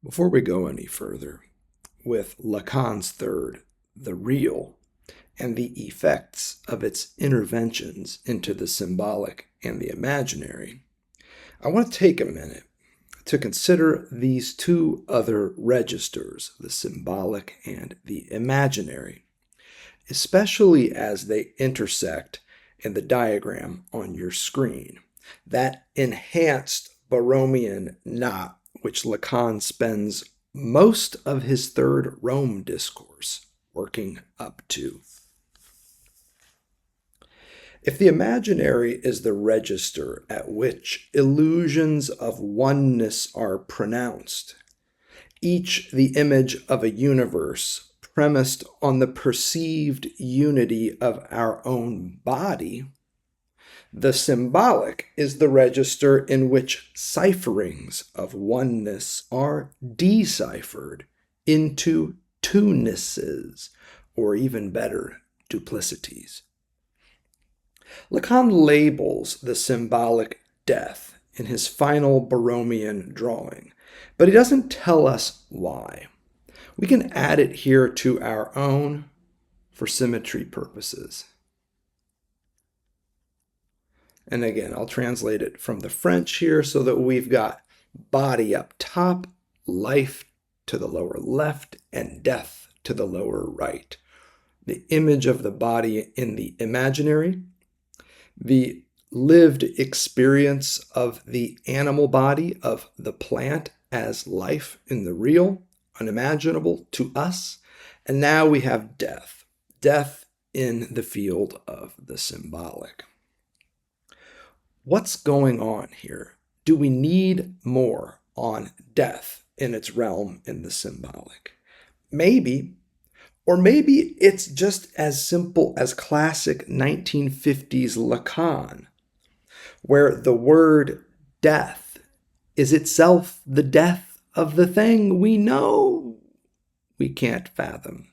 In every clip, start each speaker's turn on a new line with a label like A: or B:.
A: Before we go any further, with Lacan's third, the real, and the effects of its interventions into the symbolic and the imaginary, I want to take a minute to consider these two other registers, the symbolic and the imaginary, especially as they intersect in the diagram on your screen. That enhanced Borromean knot which Lacan spends most of his third Rome discourse working up to. If the imaginary is the register at which illusions of oneness are pronounced, each the image of a universe premised on the perceived unity of our own body, the symbolic is the register in which cipherings of oneness are deciphered into two-nesses, or even better, duplicities. Lacan labels the symbolic death in his final Borromean drawing, but he doesn't tell us why. We can add it here to our own for symmetry purposes. And again, I'll translate it from the French here so that we've got body up top, life to the lower left, and death to the lower right. The image of the body in the imaginary, the lived experience of the animal body of the plant as life in the real, unimaginable to us. And now we have death, death in the field of the symbolic. What's going on here? Do we need more on death in its realm in the symbolic? Maybe. Or maybe it's just as simple as classic 1950s Lacan, where the word death is itself the death of the thing we know we can't fathom.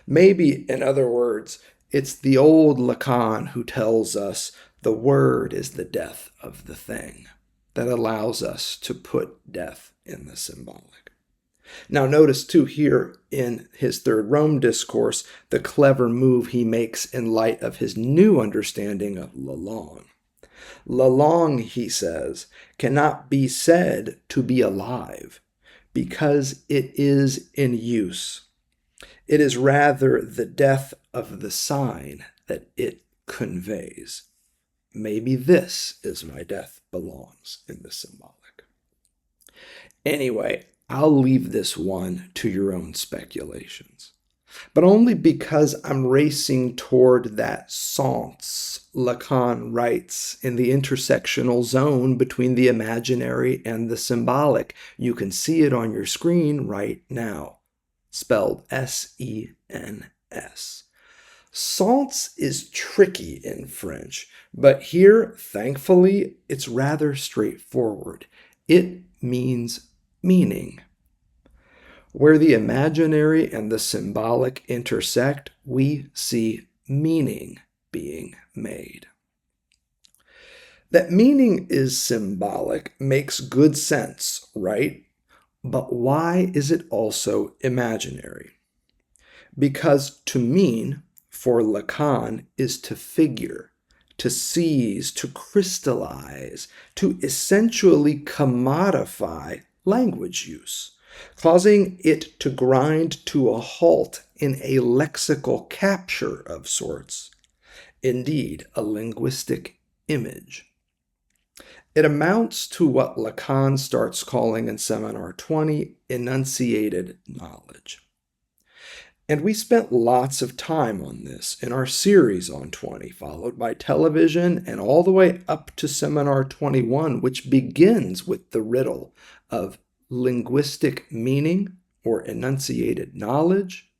A: Maybe, in other words, it's the old Lacan who tells us the word is the death of the thing that allows us to put death in the symbolic. Now notice too here in his third Rome discourse the clever move he makes in light of his new understanding of Lacan. Lacan, he says, cannot be said to be alive because it is in use. It is rather the death of the sign that it conveys. Maybe this is why death belongs in the symbolic. Anyway, I'll leave this one to your own speculations, but only because I'm racing toward that sens Lacan writes in the intersectional zone between the imaginary and the symbolic. You can see it on your screen right now, spelled S-E-N-S. Sens is tricky in French, but here, thankfully, it's rather straightforward. It means meaning. Where the imaginary and the symbolic intersect, we see meaning being made. That meaning is symbolic makes good sense, right? But why is it also imaginary? Because to mean, for Lacan, is to figure, to seize, to crystallize, to essentially commodify language use, causing it to grind to a halt in a lexical capture of sorts, indeed a linguistic image. It amounts to what Lacan starts calling in Seminar 20 enunciated knowledge. And we spent lots of time on this in our series on 20, followed by television and all the way up to Seminar 21, which begins with the riddle of linguistic meaning or enunciated knowledge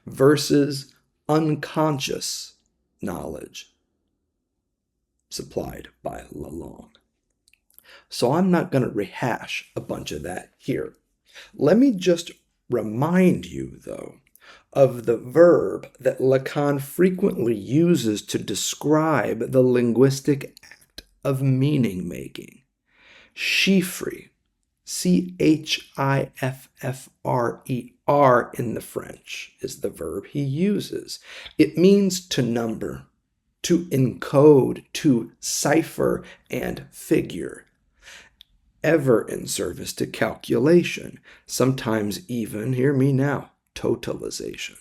A: versus unconscious knowledge supplied by Lacan. So I'm not going to rehash a bunch of that here. Let me just remind you, though, of the verb that Lacan frequently uses to describe the linguistic act of meaning-making. Chiffrer, chiffrer in the French is the verb he uses. It means to number, to encode, to cipher and figure, ever in service to calculation, sometimes even, hear me now, totalization.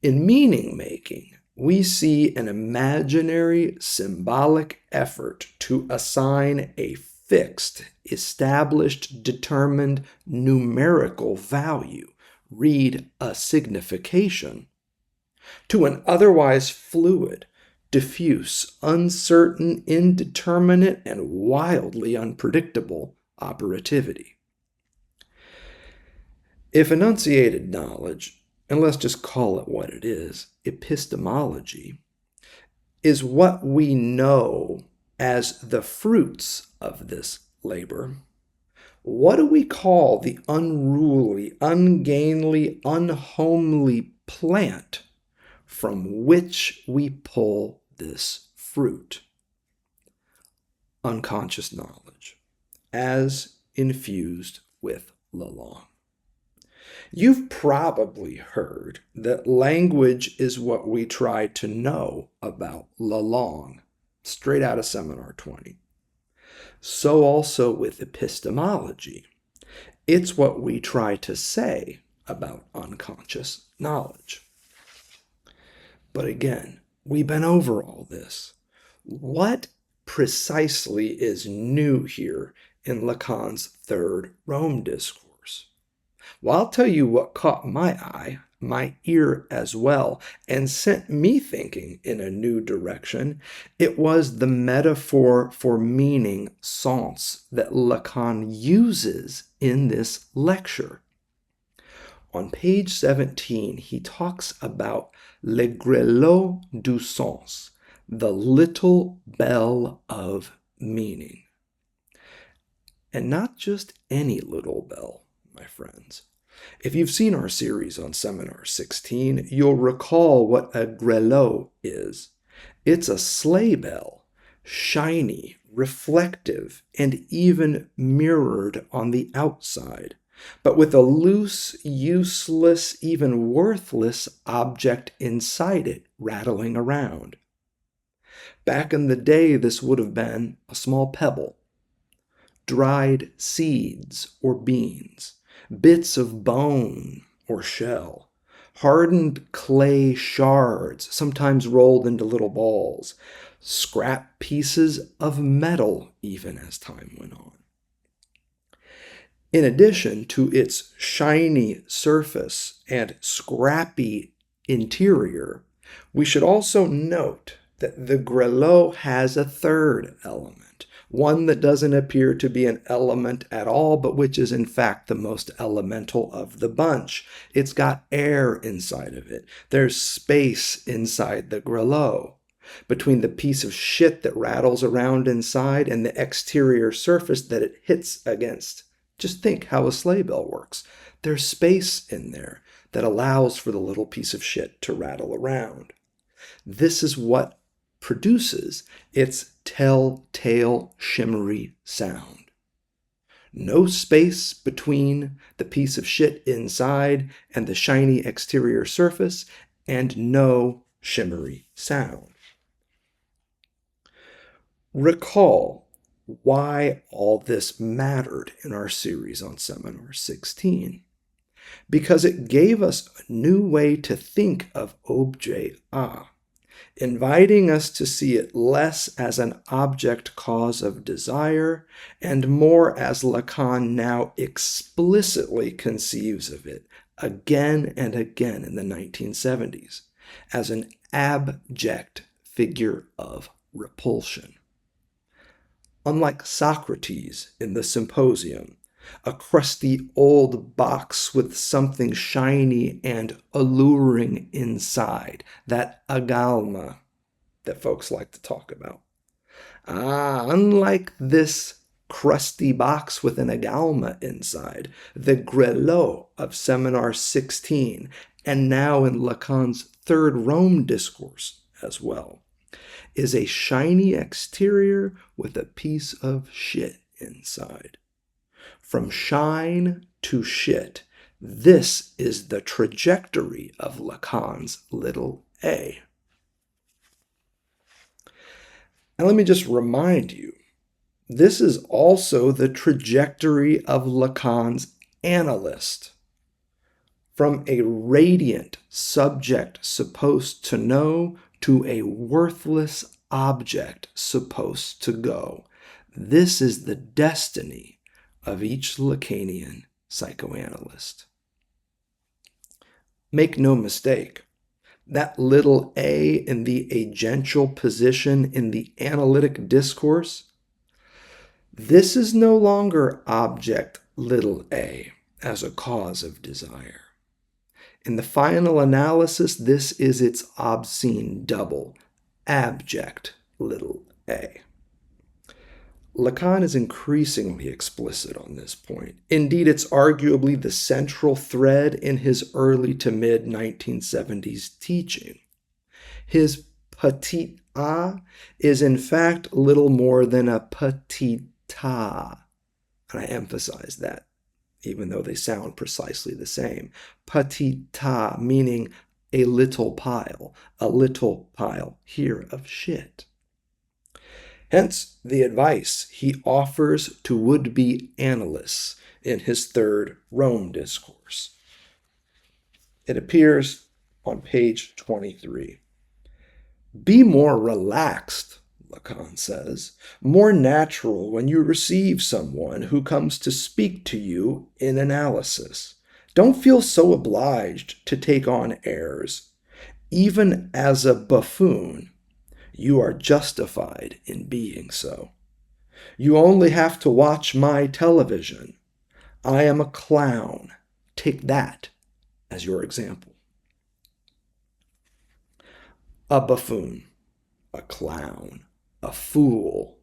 A: In meaning making, we see an imaginary symbolic effort to assign a fixed, established, determined numerical value, read a signification, to an otherwise fluid, diffuse, uncertain, indeterminate, and wildly unpredictable operativity. If enunciated knowledge, and let's just call it what it is, epistemology, is what we know as the fruits of this labor, what do we call the unruly, ungainly, unhomely plant from which we pull this fruit? Unconscious knowledge, as infused with Lacan. You've probably heard that language is what we try to know about Lacan, straight out of Seminar 20. So also with epistemology. It's what we try to say about unconscious knowledge. But again, we've been over all this. What precisely is new here in Lacan's third Rome discourse? Well, I'll tell you what caught my eye, my ear as well, and sent me thinking in a new direction. It was the metaphor for meaning, sens, that Lacan uses in this lecture. On page 17, he talks about le grillon du sens, the little bell of meaning. And not just any little bell, my friends. If you've seen our series on Seminar 16, you'll recall what a grillon is. It's a sleigh bell, shiny, reflective, and even mirrored on the outside, but with a loose, useless, even worthless object inside it rattling around. Back in the day, this would have been a small pebble, dried seeds or beans, bits of bone or shell, hardened clay shards, sometimes rolled into little balls, scrap pieces of metal even as time went on. In addition to its shiny surface and scrappy interior, we should also note that the grillon has a third element, one that doesn't appear to be an element at all, but which is in fact the most elemental of the bunch. It's got air inside of it. There's space inside the grillon. Between the piece of shit that rattles around inside and the exterior surface that it hits against. Just think how a sleigh bell works. There's space in there that allows for the little piece of shit to rattle around. This is what produces its telltale shimmery sound. No space between the piece of shit inside and the shiny exterior surface, and no shimmery sound. Recall why all this mattered in our series on Seminar 16. Because it gave us a new way to think of objet A, inviting us to see it less as an object cause of desire and more as Lacan now explicitly conceives of it again and again in the 1970s, as an abject figure of repulsion. Unlike Socrates in the Symposium, a crusty old box with something shiny and alluring inside, that agalma that folks like to talk about. Unlike this crusty box with an agalma inside, the grillon of Seminar 16, and now in Lacan's third Rome discourse as well, is a shiny exterior with a piece of shit inside. from shine to shit. This is the trajectory of Lacan's little a. And let me just remind you, this is also the trajectory of Lacan's analyst. From a radiant subject supposed to know to a worthless object supposed to go. This is the destiny of each Lacanian psychoanalyst. Make no mistake, that little a in the agential position in the analytic discourse, this is no longer object little a as a cause of desire. In the final analysis, this is its obscene double, abject little a. Lacan is increasingly explicit on this point. Indeed, it's arguably the central thread in his early to mid-1970s teaching. His petit a is in fact little more than a petita, and I emphasize that, even though they sound precisely the same. Petita, meaning a little pile here of shit. Hence the advice he offers to would-be analysts in his third Rome discourse. It appears on page 23. Be more relaxed, Lacan says, more natural when you receive someone who comes to speak to you in analysis. Don't feel so obliged to take on airs. Even as a buffoon, you are justified in being so. You only have to watch my television. I am a clown. Take that as your example. A buffoon, a clown, a fool.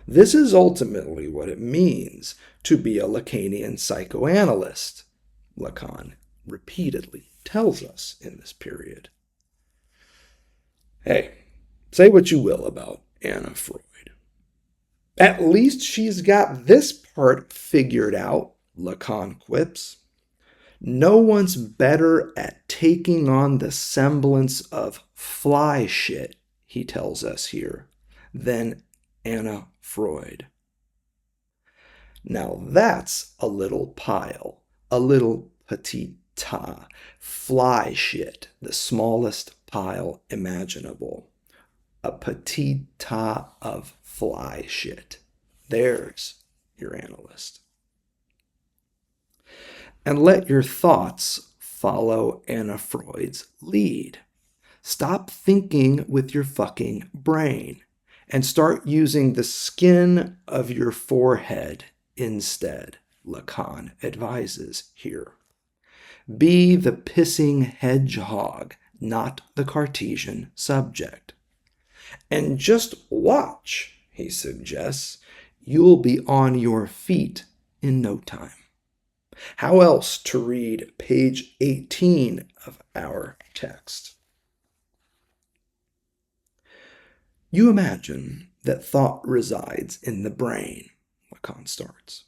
A: This is ultimately what it means to be a Lacanian psychoanalyst, Lacan repeatedly tells us in this period. Hey, say what you will about Anna Freud. At least she's got this part figured out, Lacan quips. No one's better at taking on the semblance of fly shit, he tells us here, than Anna Freud. Now that's a little pile, a little petita, fly shit, the smallest pile imaginable. A petita of fly shit. There's your analyst. And let your thoughts follow Anna Freud's lead. Stop thinking with your fucking brain and start using the skin of your forehead instead, Lacan advises here. Be the pissing hedgehog, not the Cartesian subject. And just watch, he suggests, you'll be on your feet in no time. How else to read page 18 of our text? You imagine that thought resides in the brain, Lacan starts.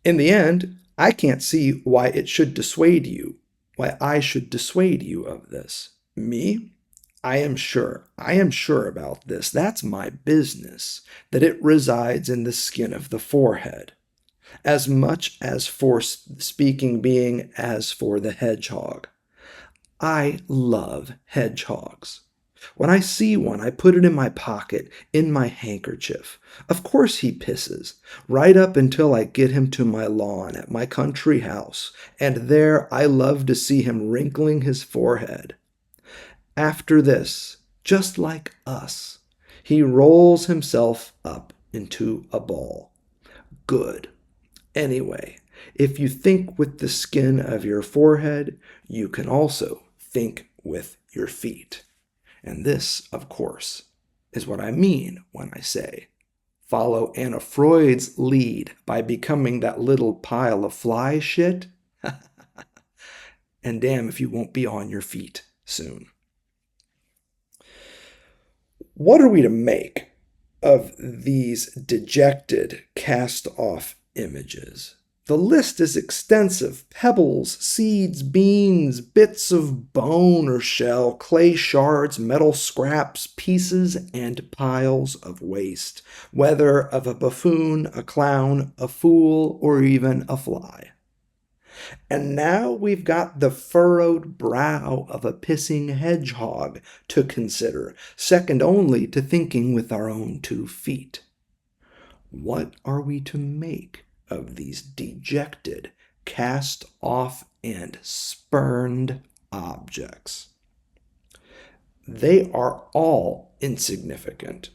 A: In the end, I can't see why it should dissuade you, why I should dissuade you of this. Me? I am sure about this. That's my business, that it resides in the skin of the forehead, as much as for speaking being as for the hedgehog. I love hedgehogs. When I see one, I put it in my pocket, in my handkerchief. Of course he pisses, right up until I get him to my lawn at my country house, and there I love to see him wrinkling his forehead. After this, just like us, he rolls himself up into a ball. Good. Anyway, if you think with the skin of your forehead, you can also think with your feet. And this, of course, is what I mean when I say, follow Anna Freud's lead by becoming that little pile of fly shit. And damn if you won't be on your feet soon. What are we to make of these dejected, cast-off images. The list is extensive: pebbles, seeds, beans, bits of bone or shell, clay shards, metal scraps, pieces, and piles of waste, whether of a buffoon, a clown, a fool, or even a fly. And now we've got the furrowed brow of a pissing hedgehog to consider, second only to thinking with our own 2 feet. What are we to make of these dejected, cast off, and spurned objects? They are all insignificant.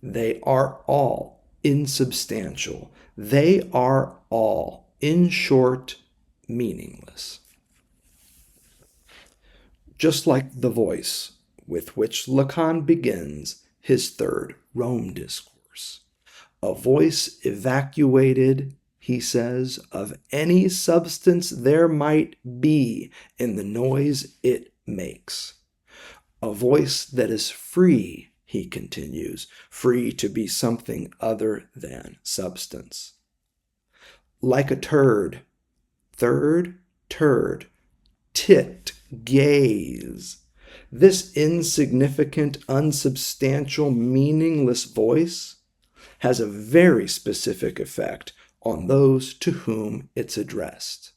A: They are all insubstantial. They are all, in short, meaningless. Just like the voice with which Lacan begins his 3rd Rome discourse. A voice evacuated, he says, of any substance there might be in the noise it makes. A voice that is free, he continues, free to be something other than substance. Like a turd, third turd, tit, gaze. This insignificant, unsubstantial, meaningless voice has a very specific effect on those to whom it's addressed.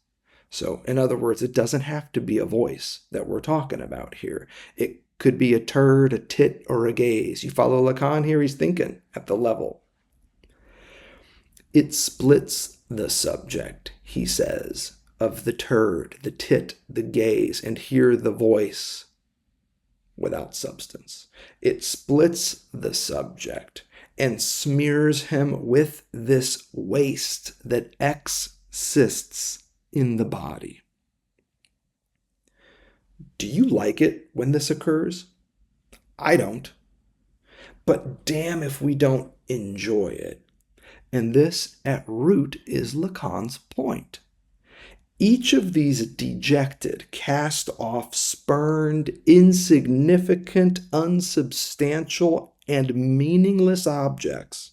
A: So, in other words, it doesn't have to be a voice that we're talking about here. It could be a turd, a tit, or a gaze. You follow Lacan here? He's thinking at the level. It splits the subject, he says, of the turd, the tit, the gaze, and here the voice without substance. It splits the subject and smears him with this waste that exists in the body. Do you like it when this occurs? I don't. But damn if we don't enjoy it. And this, at root, is Lacan's point. Each of these dejected, cast off, spurned, insignificant, unsubstantial, and meaningless objects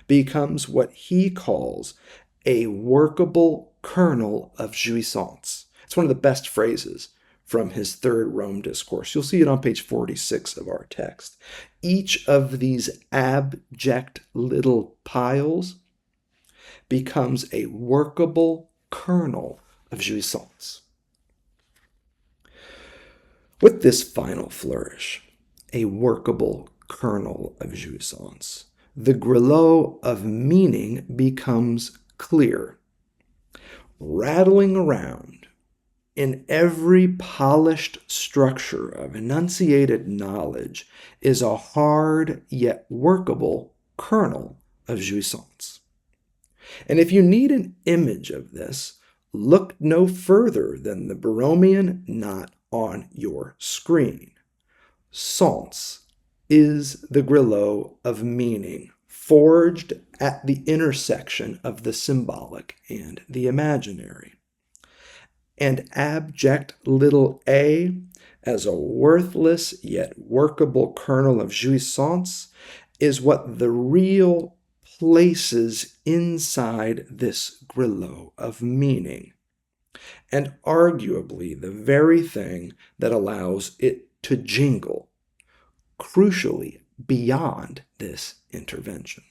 A: becomes what he calls a workable kernel of jouissance. It's one of the best phrases from his 3rd Rome discourse. You'll see it on page 46 of our text. Each of these abject little piles becomes a workable kernel of jouissance. With this final flourish, a workable kernel of jouissance, the grillon of meaning becomes clear, rattling around in every polished structure of enunciated knowledge is a hard yet workable kernel of jouissance. And if you need an image of this, look no further than the Borromean knot on your screen. Sens is the grillon of meaning, forged at the intersection of the symbolic and the imaginary. And abject little a, as a worthless yet workable kernel of jouissance, is what the real places inside this grillon of meaning, and arguably the very thing that allows it to jingle, crucially beyond this intervention.